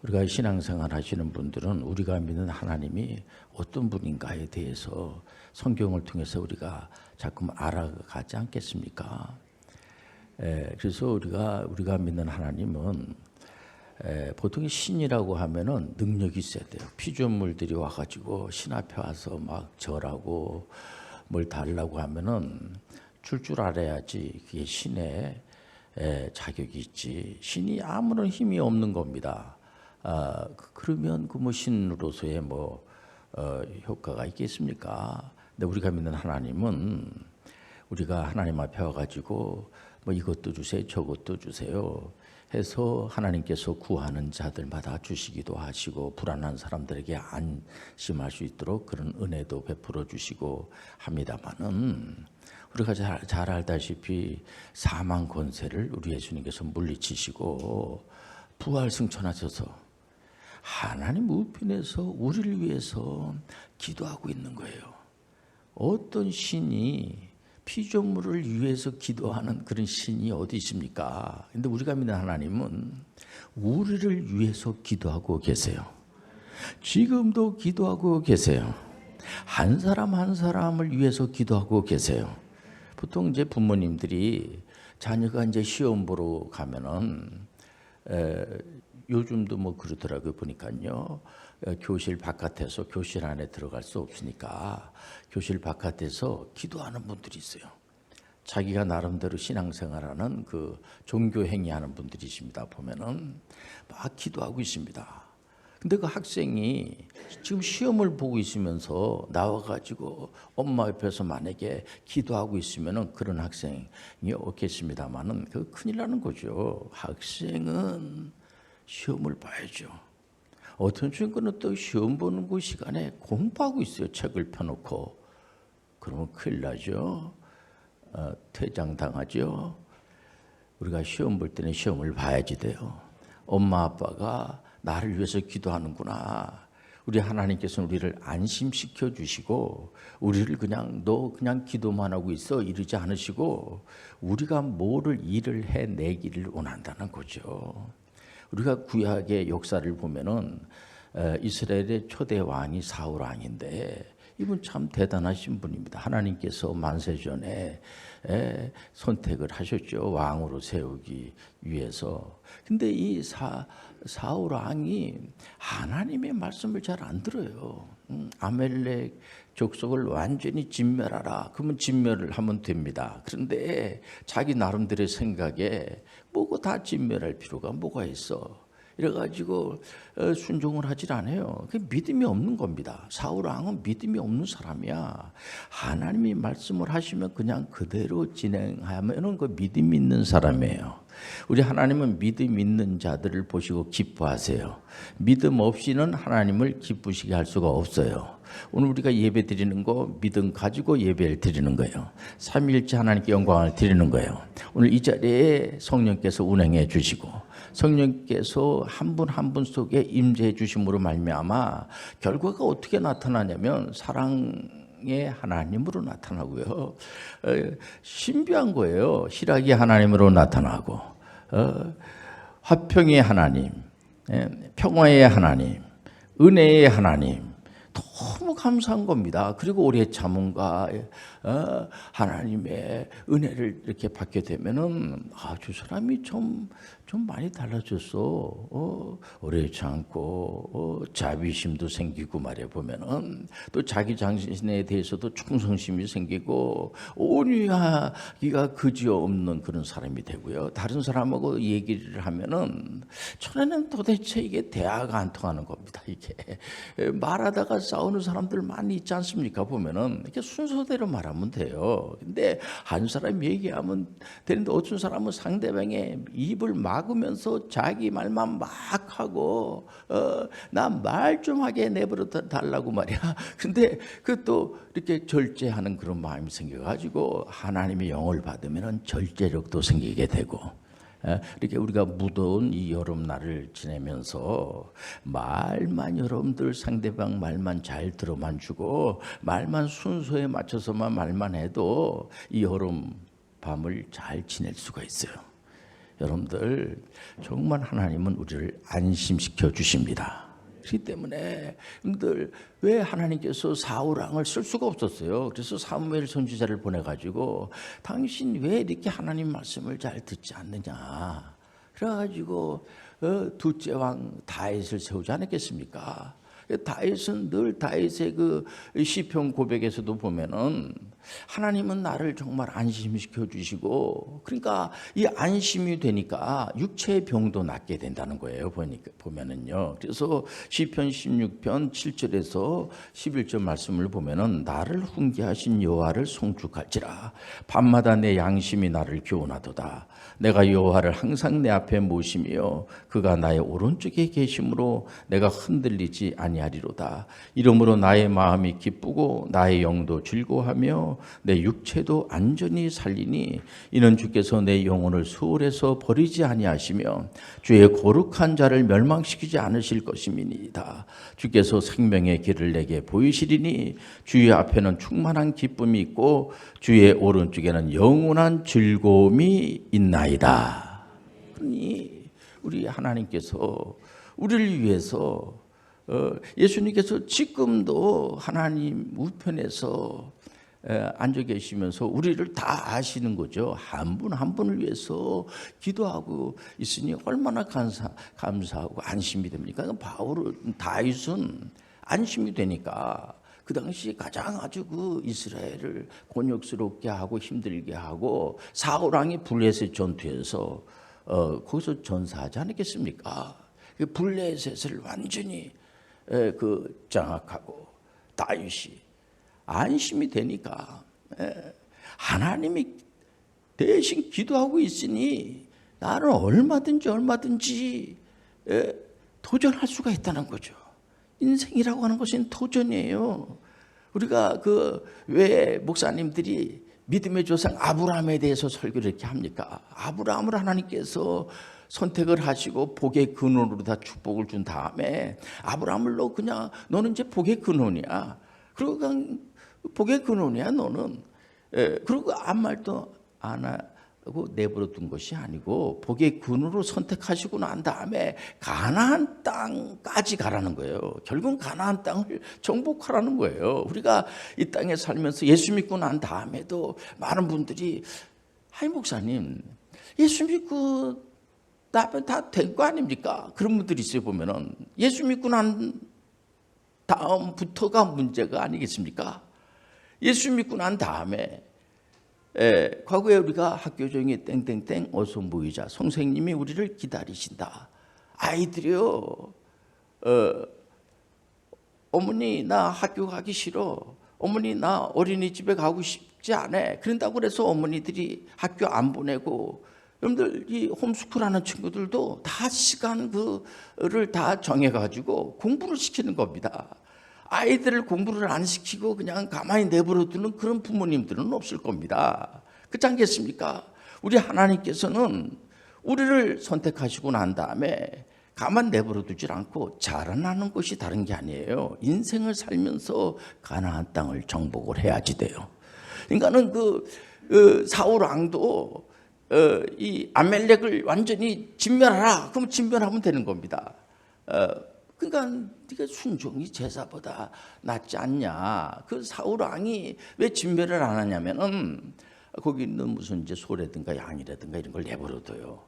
우리가 신앙생활 하시는 분들은 우리가 믿는 하나님이 어떤 분인가에 대해서 성경을 통해서 우리가 자꾸 알아가지 않겠습니까? 그래서 우리가 믿는 하나님은 보통 신이라고 하면은 능력이 있어야 돼요. 피조물들이 와가지고 신 앞에 와서 막 절하고 뭘 달라고 하면은 줄 알아야지 그게 신의 자격이 있지. 신이 아무런 힘이 없는 겁니다. 그러면 그 뭐 신으로서의 효과가 있겠습니까? 근데 우리가 믿는 하나님은 우리가 하나님 앞에 와가지고 뭐 이것도 주세요, 저것도 주세요 해서 하나님께서 구하는 자들마다 주시기도 하시고 불안한 사람들에게 안심할 수 있도록 그런 은혜도 베풀어 주시고 합니다만은 우리가 잘 알다시피 사망 권세를 우리 예수님께서 물리치시고 부활 승천하셔서 하나님 우편에서 우리를 위해서 기도하고 있는 거예요. 어떤 신이 피조물을 위해서 기도하는 그런 신이 어디 있습니까? 근데 우리가 믿는 하나님은 우리를 위해서 기도하고 계세요. 지금도 기도하고 계세요. 한 사람 한 사람을 위해서 기도하고 계세요. 보통 이제 부모님들이 자녀가 이제 시험 보러 가면은 요즘도 뭐 그러더라고요. 보니까요. 교실 바깥에서 교실 안에 들어갈 수 없으니까 교실 바깥에서 기도하는 분들이 있어요. 자기가 나름대로 신앙생활하는 그 종교 행위하는 분들이십니다. 보면은 막 기도하고 있습니다. 근데 그 학생이 지금 시험을 보고 있으면서 나와가지고 엄마 옆에서 만약에 기도하고 있으면은 그런 학생이 없겠습니다만은 그 큰일 나는 거죠. 학생은 시험을 봐야죠. 어떤 친구는 또 시험 보는 그 시간에 공부하고 있어요. 책을 펴놓고. 그러면 큰일 나죠. 퇴장당하죠. 우리가 시험 볼 때는 시험을 봐야지 돼요. 엄마 아빠가 나를 위해서 기도하는구나. 우리 하나님께서는 우리를 안심시켜 주시고 우리를 너 그냥 기도만 하고 있어 이러지 않으시고 우리가 뭐를 일을 해내기를 원한다는 거죠. 우리가 구약의 역사를 보면은 이스라엘의 초대 왕이 사울 왕인데 이분 참 대단하신 분입니다. 하나님께서 만세전에 선택을 하셨죠. 왕으로 세우기 위해서. 근데 이 사울 왕이 하나님의 말씀을 잘 안 들어요. 아멜렉 족속을 완전히 진멸하라. 그러면 진멸을 하면 됩니다. 그런데 자기 나름대로의 생각에 뭐고 다 진멸할 필요가 뭐가 있어. 이래가지고 순종을 하질 않아요. 그게 믿음이 없는 겁니다. 사울 왕은 믿음이 없는 사람이야. 하나님이 말씀을 하시면 그냥 그대로 진행하면은 그 믿음이 있는 사람이에요. 우리 하나님은 믿음 있는 자들을 보시고 기뻐하세요. 믿음 없이는 하나님을 기쁘시게 할 수가 없어요. 오늘 우리가 예배 드리는 거 믿음 가지고 예배를 드리는 거예요. 삼위일체 하나님께 영광을 드리는 거예요. 오늘 이 자리에 성령께서 운행해 주시고 성령께서 한 분 한 분 속에 임재해 주심으로 말미암아 결과가 어떻게 나타나냐면 사랑의 하나님으로 나타나고요. 신비한 거예요. 희락이 하나님으로 나타나고 화평의 하나님, 평화의 하나님, 은혜의 하나님 너무 감사한 겁니다. 그리고 우리의 자문과 하나님의 은혜를 이렇게 받게 되면은 저 사람이 좀 많이 달라졌어. 오래치 않고 자비심도 생기고 말해 보면은 또 자기 자신에 대해서도 충성심이 생기고 온유하기가 그지없는 그런 사람이 되고요. 다른 사람하고 얘기를 하면은 전에는 도대체 이게 대화가 안 통하는 겁니다. 이게 말하다가 싸우는 사람들 많이 있지 않습니까? 보면은 이렇게 순서대로 말하면 돼요. 근데 한 사람 얘기하면 되는데 어떤 사람은 상대방의 입을 막으면서 자기 말만 막 하고 나 말 좀 하게 내버려 달라고 말이야. 근데 그 또 이렇게 절제하는 그런 마음이 생겨가지고 하나님의 영을 받으면은 절제력도 생기게 되고. 이렇게 우리가 무더운 이 여름날을 지내면서 말만 여러분들 상대방 말만 잘 들어만 주고 말만 순서에 맞춰서만 말만 해도 이 여름 밤을 잘 지낼 수가 있어요. 여러분들 정말 하나님은 우리를 안심시켜 주십니다. 그렇기 때문에 여러분들 왜 하나님께서 사울 왕을 쓸 수가 없었어요. 그래서 사무엘 선지자를 보내가지고 당신 왜 이렇게 하나님 말씀을 잘 듣지 않느냐. 그래가지고 둘째 왕 다윗을 세우지 않았겠습니까? 다윗은 늘 다윗의 그 시편 고백에서도 보면은 하나님은 나를 정말 안심시켜 주시고, 그러니까 이 안심이 되니까 육체의 병도 낫게 된다는 거예요. 보면은요. 그래서 시편 16편 7절에서 11절 말씀을 보면은 나를 훈계하신 여호와를 송축할지라 밤마다 내 양심이 나를 교훈하도다. 내가 여호와를 항상 내 앞에 모시며 그가 나의 오른쪽에 계심으로 내가 흔들리지 아니하리로다. 이러므로 나의 마음이 기쁘고 나의 영도 즐거워하며 내 육체도 안전히 살리니 이는 주께서 내 영혼을 수월에서 버리지 아니하시며 주의 거룩한 자를 멸망시키지 않으실 것임이니이다. 주께서 생명의 길을 내게 보이시리니 주의 앞에는 충만한 기쁨이 있고 주의 오른쪽에는 영원한 즐거움이 있나이다. 그러니 우리 하나님께서 우리를 위해서 예수님께서 지금도 하나님 우편에서 앉아 계시면서 우리를 다 아시는 거죠. 한 분 한 분을 위해서 기도하고 있으니 얼마나 감사하고 안심이 됩니까? 다윗은 안심이 되니까 그 당시 가장 아주 그 이스라엘을 곤욕스럽게 하고 힘들게 하고 사울 왕이 블레셋 전투에서 거기서 전사하지 않았겠습니까? 블레셋을 완전히 장악하고 다윗이 안심이 되니까 하나님이 대신 기도하고 있으니 나는 얼마든지 도전할 수가 있다는 거죠. 인생이라고 하는 것은 도전이에요. 우리가 왜 목사님들이 믿음의 조상 아브라함에 대해서 설교를 이렇게 합니까? 아브라함을 하나님께서 선택을 하시고 복의 근원으로 다 축복을 준 다음에 아브라함을 그냥 너는 이제 복의 근원이야. 그리고 그냥 복의 근원이야 너는. 그리고 아무 말도 안 하고 내버려 둔 것이 아니고 복의 근원으로 선택하시고 난 다음에 가나안 땅까지 가라는 거예요. 결국은 가나안 땅을 정복하라는 거예요. 우리가 이 땅에 살면서 예수 믿고 난 다음에도 많은 분들이 하이 목사님 예수 믿고 나면 다 된 거 아닙니까? 그런 분들이 있어요. 보면은 예수 믿고 난 다음부터가 문제가 아니겠습니까? 예수 믿고 난 다음에 과거에 우리가 학교 종이 땡땡땡 어서 모이자 선생님이 우리를 기다리신다. 아이들이요 어머니 나 학교 가기 싫어. 어머니 나 어린이집에 가고 싶지 않아. 그런다고 그래서 어머니들이 학교 안 보내고 여러분들 이 홈스쿨하는 친구들도 다 시간을 다 정해가지고 공부를 시키는 겁니다. 아이들을 공부를 안 시키고 그냥 가만히 내버려 두는 그런 부모님들은 없을 겁니다. 그렇지 않겠습니까? 우리 하나님께서는 우리를 선택하시고 난 다음에 가만 내버려 두질 않고 자라나는 것이 다른 게 아니에요. 인생을 살면서 가나안 땅을 정복을 해야지 돼요. 그러니까는 사울 왕도 이 아멜렉을 완전히 진멸하라. 그럼 진멸하면 되는 겁니다. 그러니까 네가 순종이 제사보다 낫지 않냐. 그 사울 왕이 왜 진멸을 안 하냐면은 거기 있는 무슨 이제 소라든가 양이라든가 이런 걸 내버려둬요.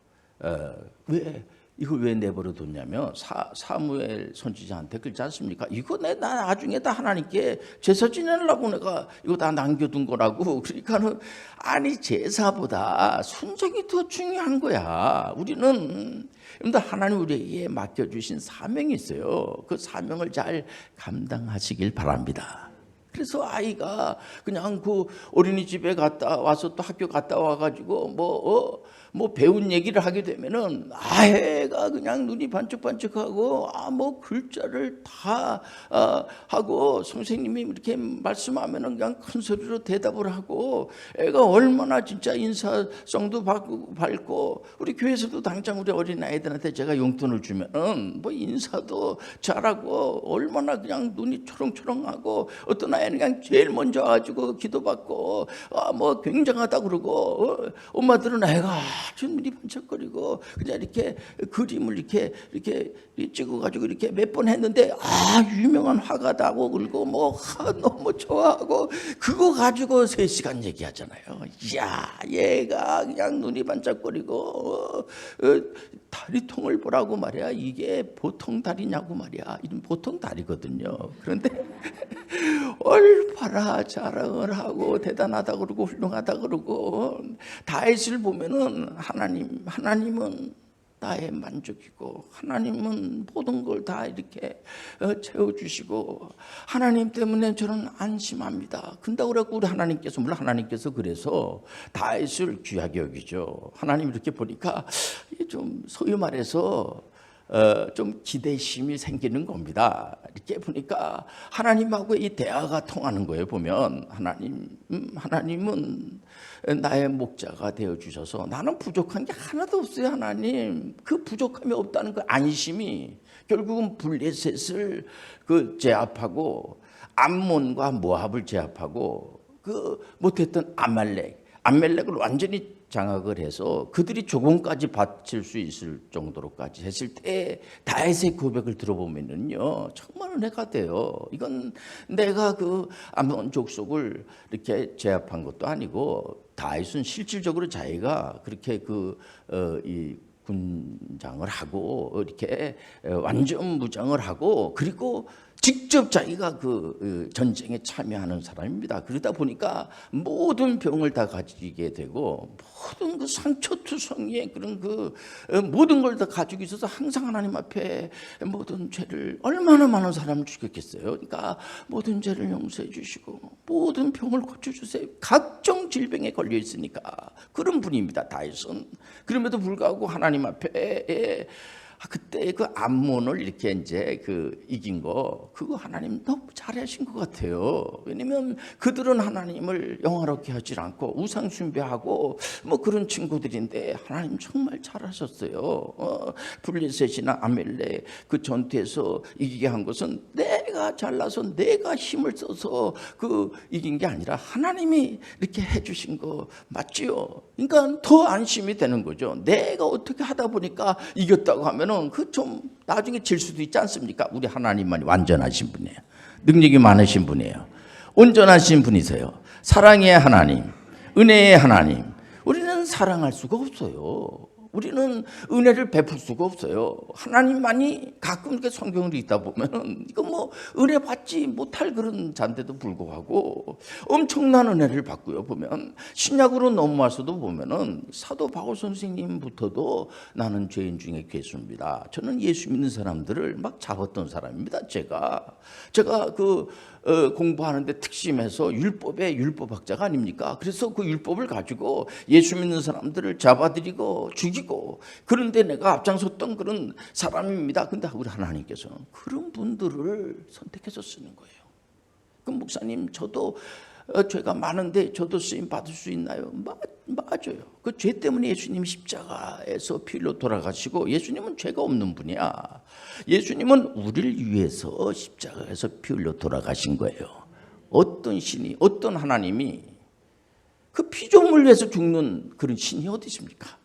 왜 이걸 왜 내버려뒀냐면 사무엘 선지자한테 그렇지 않습니까? 이거 나 나중에 다 하나님께 제사 지내려고 내가 이거 다 남겨둔 거라고. 그러니까는 아니 제사보다 순종이 더 중요한 거야. 우리는 하나님 우리에게 맡겨주신 사명이 있어요. 그 사명을 잘 감당하시길 바랍니다. 그래서 아이가 그냥 그 어린이집에 갔다 와서 또 학교 갔다 와가지고 뭐 배운 얘기를 하게 되면은 아이가 그냥 눈이 반짝반짝하고 뭐 글자를 다 하고 선생님이 이렇게 말씀하면은 그냥 큰 소리로 대답을 하고 애가 얼마나 진짜 인사성도 밝고 우리 교회에서도 당장 우리 어린아이들한테 제가 용돈을 주면은 뭐 인사도 잘하고 얼마나 그냥 눈이 초롱초롱하고 어떤 아이는 그냥 제일 먼저 와가지고 기도받고 뭐 굉장하다 그러고 엄마들은 애가 아주 눈이 번쩍거리고 그냥 이렇게 그림을 이렇게 찍어가지고 이렇게 몇 번 했는데 유명한 화가다고 그러고 너무 좋아하고 그거 가지고 3시간 얘기하잖아요. 이야, 얘가 그냥 눈이 반짝거리고 다리통을 보라고 말이야. 이게 보통 다리냐고 말이야. 이건 보통 다리거든요. 그런데 얼마나 자랑을 하고 대단하다 그러고 훌륭하다 그러고 다윗을 보면은 하나님은 나의 만족이고 하나님은 모든 걸 다 이렇게 채워주시고 하나님 때문에 저는 안심합니다. 근다고 그래갖고 우리 하나님께서 물론 하나님께서 그래서 다윗을 귀하게 여기죠. 하나님 이렇게 보니까 좀 소위 말해서 좀 기대심이 생기는 겁니다. 이렇게 보니까 하나님하고 이 대화가 통하는 거예요. 보면 하나님은 나의 목자가 되어 주셔서 나는 부족한 게 하나도 없어요. 하나님 그 부족함이 없다는 그 안심이 결국은 블레셋을 제압하고 암몬과 모압을 제압하고 못했던 아말렉을 완전히 장악을 해서 그들이 조공까지 바칠 수 있을 정도로까지 했을 때 다윗의 고백을 들어보면은요 정말 은혜가 돼요. 이건 내가 암몬 족속을 이렇게 제압한 것도 아니고 다윗은 실질적으로 자기가 그렇게 이 군장을 하고 이렇게 완전 무장을 하고 그리고 직접 자기가 전쟁에 참여하는 사람입니다. 그러다 보니까 모든 병을 다 가지게 되고 모든 상처투성이의 그런 모든 걸 다 가지고 있어서 항상 하나님 앞에 모든 죄를 얼마나 많은 사람을 죽였겠어요. 그러니까 모든 죄를 용서해 주시고 모든 병을 고쳐주세요. 각종 질병에 걸려 있으니까 그런 분입니다. 다윗은. 그럼에도 불구하고 하나님 앞에 그때 암몬을 이렇게 이제 이긴 그거 하나님 너무 잘하신 것 같아요. 왜냐면 그들은 하나님을 영화롭게 하지 않고 우상 숭배하고 그런 친구들인데 하나님 정말 잘하셨어요. 블레셋이나 아멜렉 그 전투에서 이기게 한 것은 내가 잘나서 내가 힘을 써서 이긴 게 아니라 하나님이 이렇게 해주신 거 맞지요? 그러니까 더 안심이 되는 거죠. 내가 어떻게 하다 보니까 이겼다고 하면은 좀 나중에 질 수도 있지 않습니까? 우리 하나님만이 완전하신 분이에요. 능력이 많으신 분이에요. 온전하신 분이세요. 사랑의 하나님, 은혜의 하나님. 우리는 사랑할 수가 없어요. 우리는 은혜를 베풀 수가 없어요. 하나님만이 가끔 이렇게 성경을 읽다 보면은 이거 은혜 받지 못할 그런 잔데도 불구하고 엄청난 은혜를 받고요. 보면 신약으로 넘어와서도 보면은 사도 바울 선생님부터도 나는 죄인 중에 괴수입니다. 저는 예수 믿는 사람들을 막 잡았던 사람입니다. 제가 공부하는데 특심해서 율법의 율법학자가 아닙니까? 그래서 그 율법을 가지고 예수 믿는 사람들을 잡아들이고 죽이고 그런데 내가 앞장섰던 그런 사람입니다. 근데 우리 하나님께서는 그런 분들을 선택해서 쓰는 거예요. 그럼 목사님 저도 죄가 많은데 저도 쓰임 받을 수 있나요? 맞아요. 그 죄 때문에 예수님이 십자가에서 피 흘려 돌아가시고 예수님은 죄가 없는 분이야. 예수님은 우리를 위해서 십자가에서 피 흘려 돌아가신 거예요. 어떤 신이 어떤 하나님이 그 피조물 위해서 죽는 그런 신이 어디 있습니까?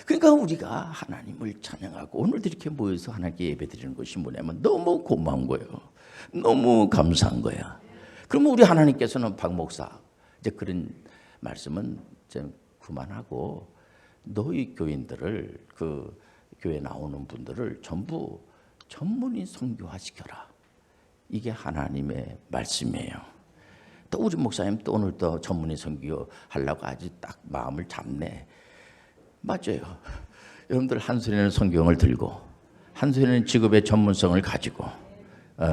그러니까 우리가 하나님을 찬양하고 오늘도 이렇게 모여서 하나님께 예배드리는 것이 뭐냐면 너무 고마운 거예요. 너무 감사한 거야. 그러면 우리 하나님께서는 박 목사 이제 그런 말씀은 좀 그만하고 너희 교인들을 교회 나오는 분들을 전부 전문의 선교화 시켜라. 이게 하나님의 말씀이에요. 또 우리 목사님 또 오늘 또 전문의 선교 하려고 아주 딱 마음을 잡네. 맞아요. 여러분들 한 손에는 성경을 들고 한 손에는 직업의 전문성을 가지고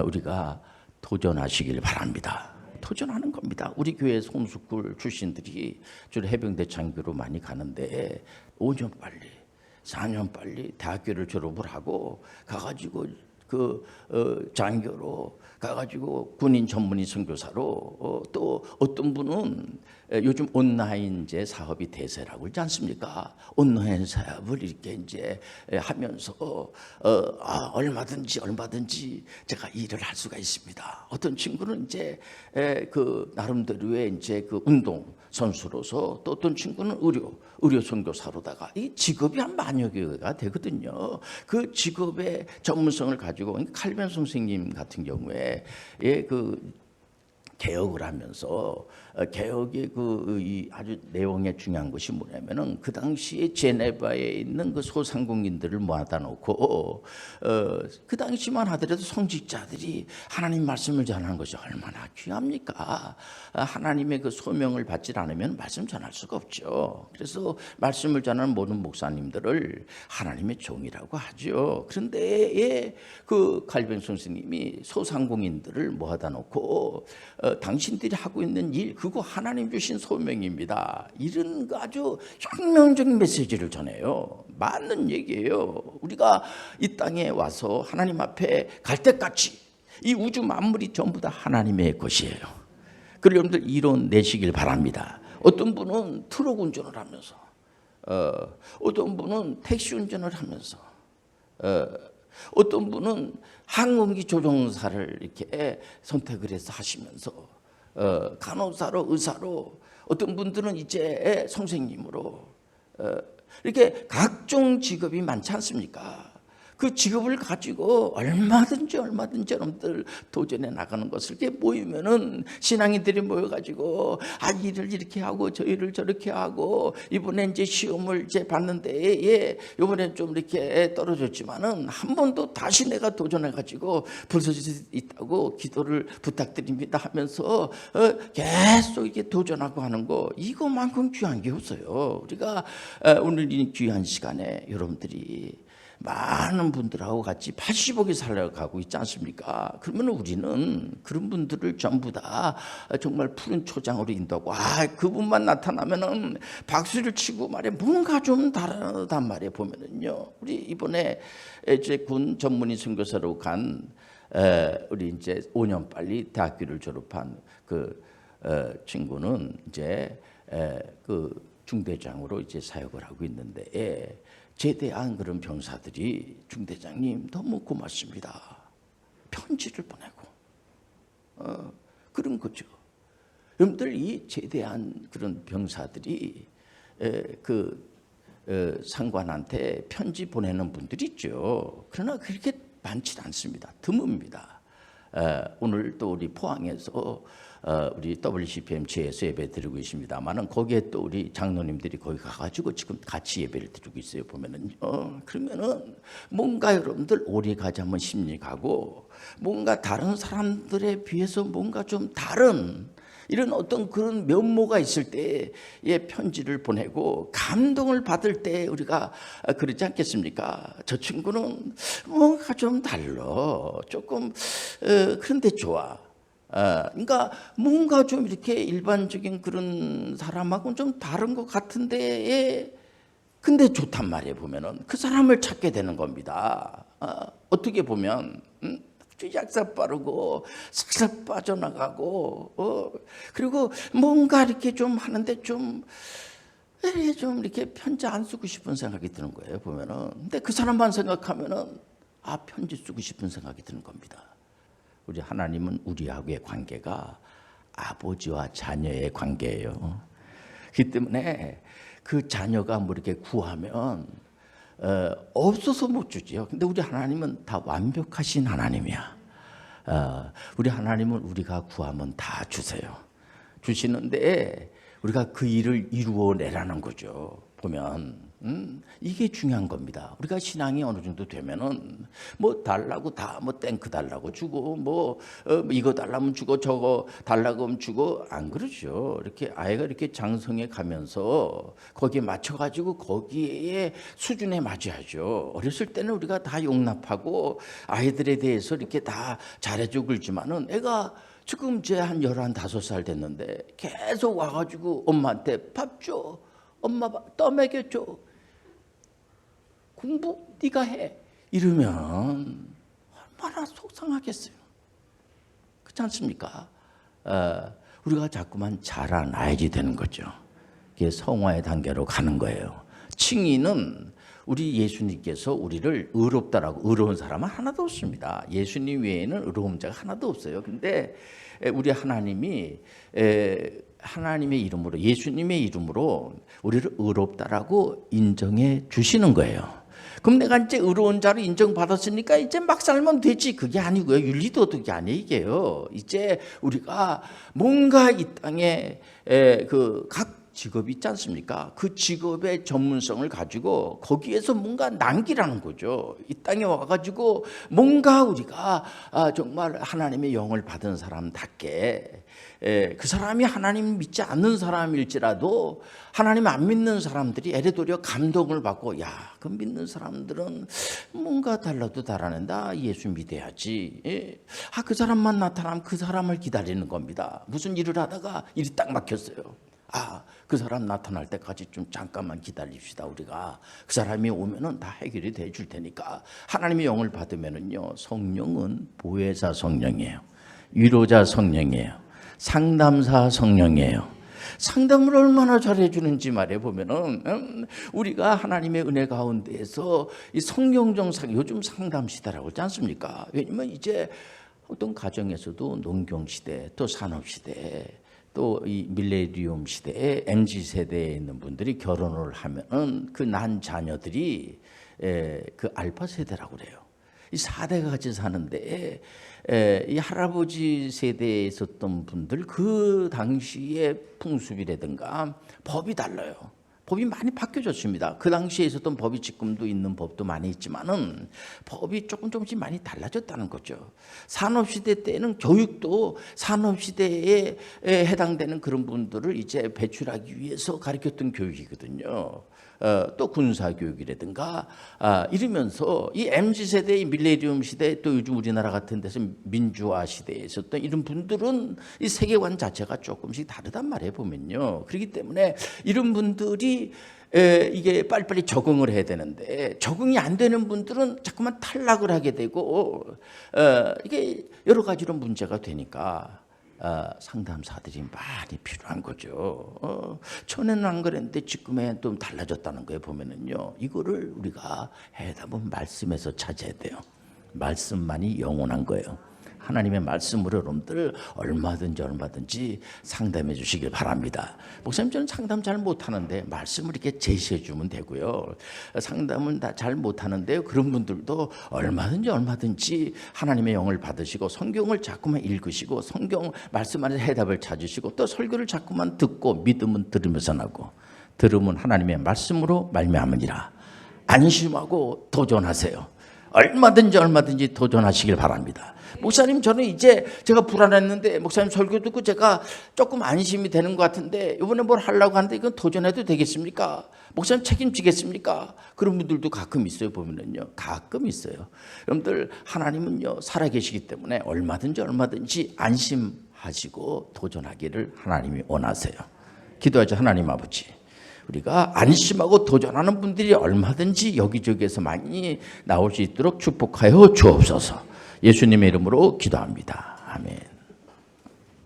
우리가 도전하시길 바랍니다. 도전하는 겁니다. 우리 교회 홈스쿨 출신들이 주로 해병대 장교로 많이 가는데 5년 빨리 4년 빨리 대학교를 졸업을 하고 가가지고 그 장교로 가가지고 군인 전문의 선교사로 또 어떤 분은 요즘 온라인 이제 사업이 대세라고 그러지 않습니까? 온라인 사업을 이렇게 이제 하면서 얼마든지 제가 일을 할 수가 있습니다. 어떤 친구는 이제 그 나름대로의 이제 그 운동 선수로서, 또 어떤 친구는 의료 선교사로다가 이 직업이 한 만여 개가 되거든요. 그 직업의 전문성을 가지고, 칼빈 선생님 같은 경우에 그 개혁을 하면서 개혁의 이 아주 내용에 중요한 것이 뭐냐면은 그 당시에 제네바에 있는 그 소상공인들을 모아다 놓고 그 당시만 하더라도 성직자들이 하나님 말씀을 전하는 것이 얼마나 귀합니까? 하나님의 그 소명을 받지 않으면 말씀 전할 수가 없죠. 그래서 말씀을 전하는 모든 목사님들을 하나님의 종이라고 하죠. 그런데 그 칼빈 선생님이 소상공인들을 모아다 놓고 당신들이 하고 있는 일, 그거 하나님 주신 소명입니다. 이런 아주 혁명적인 메시지를 전해요. 맞는 얘기예요. 우리가 이 땅에 와서 하나님 앞에 갈 때까지 이 우주 만물이 전부 다 하나님의 것이에요. 그래서 여러분들 이론 내시길 바랍니다. 어떤 분은 트럭 운전을 하면서, 어떤 분은 택시 운전을 하면서, 어떤 분은 항공기 조종사를 이렇게 선택을 해서 하시면서, 간호사로, 의사로, 어떤 분들은 이제 선생님으로, 이렇게 각종 직업이 많지 않습니까? 그 직업을 가지고 얼마든지 여러분들 도전해 나가는 것을, 이렇게 모이면은 신앙인들이 모여가지고 일을 이렇게 하고 저 일을 저렇게 하고, 이번에 이제 시험을 이제 봤는데 이번엔 좀 이렇게 떨어졌지만은 한 번 더 다시 내가 도전해가지고 부서질 수 있다고 기도를 부탁드립니다 하면서 계속 이렇게 도전하고 하는 거, 이거만큼 귀한 게 없어요. 우리가 오늘 이 귀한 시간에 여러분들이 많은 분들하고 같이 80억이 살아가고 있지 않습니까? 그러면 우리는 그런 분들을 전부 다 정말 푸른 초장으로 인도하고, 그분만 나타나면은 박수를 치고 말이야, 뭔가 좀 다르단 말이에요. 보면은요, 우리 이번에 이제 군 전문의 선교사로 간 우리 이제 5년 빨리 대학교를 졸업한 그 친구는 이제 그 중대장으로 이제 사역을 하고 있는데, 제대한 그런 병사들이 중대장님 너무 고맙습니다, 편지를 보내고 그런 거죠. 여러분들, 이 제대한 그런 병사들이 상관한테 편지 보내는 분들이 있죠. 그러나 그렇게 많지 않습니다. 드뭅니다. 오늘 또 우리 포항에서 우리 WCPM 지에서 예배 드리고 있습니다만은, 거기에 또 우리 장로님들이 거기 가가지고 지금 같이 예배를 드리고 있어요. 보면은요, 그러면은 뭔가 여러분들 오래 가자면 심리 가고, 뭔가 다른 사람들에 비해서 뭔가 좀 다른 이런 어떤 그런 면모가 있을 때 편지를 보내고 감동을 받을 때 우리가 그러지 않겠습니까? 저 친구는 뭔가 좀 달라, 조금 그런데 좋아. 그러니까 뭔가 좀 이렇게 일반적인 그런 사람하고는 좀 다른 것 같은데, 근데 좋단 말이에요. 보면은 그 사람을 찾게 되는 겁니다. 어떻게 보면 약사 빠르고 싹싹 빠져나가고, 그리고 뭔가 이렇게 좀 하는데 좀 이렇게 편지 안 쓰고 싶은 생각이 드는 거예요. 보면은. 근데 그 사람만 생각하면은 편지 쓰고 싶은 생각이 드는 겁니다. 우리 하나님은 우리하고의 관계가 아버지와 자녀의 관계예요. 그렇기 때문에 그 자녀가 뭐 이렇게 구하면 없어서 못 주지요. 근데 우리 하나님은 다 완벽하신 하나님이야. 우리 하나님은 우리가 구하면 다 주세요. 주시는데 우리가 그 일을 이루어내라는 거죠. 보면 이게 중요한 겁니다. 우리가 신앙이 어느 정도 되면은 뭐 달라고 다 뭐 땡크 달라고 주고, 뭐 이거 달라면 주고 저거 달라고 하면 주고, 안 그러죠. 이렇게 아이가 이렇게 장성해 가면서 거기에 맞춰 가지고 거기에 수준에 맞아야죠. 어렸을 때는 우리가 다 용납하고 아이들에 대해서 이렇게 다 잘해주고 그러지만은, 애가 지금 제 한 11, 5살 됐는데 계속 와가지고 엄마한테 밥 줘, 엄마 떠 먹여줘, 공부 네가 해, 이러면 얼마나 속상하겠어요. 그렇지 않습니까? 우리가 자꾸만 자라나야지 되는 거죠. 이게 성화의 단계로 가는 거예요. 칭의는 우리 예수님께서 우리를 의롭다라고, 의로운 사람은 하나도 없습니다. 예수님 외에는 의로운 자가 하나도 없어요. 근데 우리 하나님이 하나님의 이름으로, 예수님의 이름으로 우리를 의롭다라고 인정해 주시는 거예요. 그럼 내가 이제 의로운 자로 인정받았으니까 이제 막 살면 되지. 그게 아니고요. 윤리도덕이 아니에요. 이제 우리가 뭔가 이 땅에 각 직업이 있지 않습니까? 그 직업의 전문성을 가지고 거기에서 뭔가 남기라는 거죠. 이 땅에 와가지고 뭔가 우리가 정말 하나님의 영을 받은 사람답게, 그 사람이 하나님 믿지 않는 사람일지라도 하나님 안 믿는 사람들이 에레도리어 감동을 받고, 야, 그 믿는 사람들은 뭔가 달라도 달아낸다. 예수 믿어야지. 그 사람만 나타나면 그 사람을 기다리는 겁니다. 무슨 일을 하다가 일이 딱 막혔어요. 그 사람 나타날 때까지 좀 잠깐만 기다립시다. 우리가 그 사람이 오면은 다 해결이 돼 줄 테니까. 하나님의 영을 받으면은요, 성령은 보혜사 성령이에요, 위로자 성령이에요, 상담사 성령이에요. 상담을 얼마나 잘해주는지 말해보면은 우리가 하나님의 은혜 가운데에서 이 성경적 요즘 상담 시대라고 하지 않습니까? 왜냐면 이제 어떤 가정에서도 농경 시대, 또 산업 시대, 또 이 밀레니엄 시대에 MZ 세대에 있는 분들이 결혼을 하면은 그 난 자녀들이 그 알파 세대라고 그래요. 이 4대가 같이 사는데 이 할아버지 세대에 있었던 분들 그 당시의 풍습이라든가 법이 달라요. 법이 많이 바뀌어졌습니다. 그 당시에 있었던 법이 지금도 있는 법도 많이 있지만은 법이 조금씩 많이 달라졌다는 거죠. 산업시대 때는 교육도 산업시대에 해당되는 그런 분들을 이제 배출하기 위해서 가르쳤던 교육이거든요. 또 군사교육이라든가 이러면서 이 MZ세대, 밀레니엄 시대, 또 요즘 우리나라 같은 데서 민주화 시대에 있었던 이런 분들은 이 세계관 자체가 조금씩 다르단 말이에요, 보면요. 그렇기 때문에 이런 분들이 이게 빨리빨리 적응을 해야 되는데 적응이 안 되는 분들은 자꾸만 탈락을 하게 되고 이게 여러 가지로 문제가 되니까 상담사들이 많이 필요한 거죠. 전에는 안 그랬는데 지금은 좀 달라졌다는 거예요. 보면은요, 이거를 우리가 해답은 말씀에서 찾아야 돼요. 말씀만이 영원한 거예요. 하나님의 말씀으로 여러분들 얼마든지 상담해 주시길 바랍니다. 목사님, 저는 상담 잘 못하는데 말씀을 이렇게 제시해 주면 되고요. 상담은 다 잘 못하는데요, 그런 분들도 얼마든지 하나님의 영을 받으시고 성경을 자꾸만 읽으시고 성경 말씀 안에서 해답을 찾으시고 또 설교를 자꾸만 듣고 믿음은 들으면서 나고 들으면 하나님의 말씀으로 말미암으니라. 안심하고 도전하세요. 얼마든지 도전하시길 바랍니다. 목사님, 저는 이제 제가 불안했는데 목사님 설교 듣고 제가 조금 안심이 되는 것 같은데 이번에 뭘 하려고 하는데 이건 도전해도 되겠습니까? 목사님 책임지겠습니까? 그런 분들도 가끔 있어요. 보면은요, 가끔 있어요. 여러분들, 하나님은요 살아계시기 때문에 얼마든지 안심하시고 도전하기를 하나님이 원하세요. 기도하죠. 하나님 아버지, 우리가 안심하고 도전하는 분들이 얼마든지 여기저기에서 많이 나올 수 있도록 축복하여 주옵소서. 예수님의 이름으로 기도합니다. 아멘.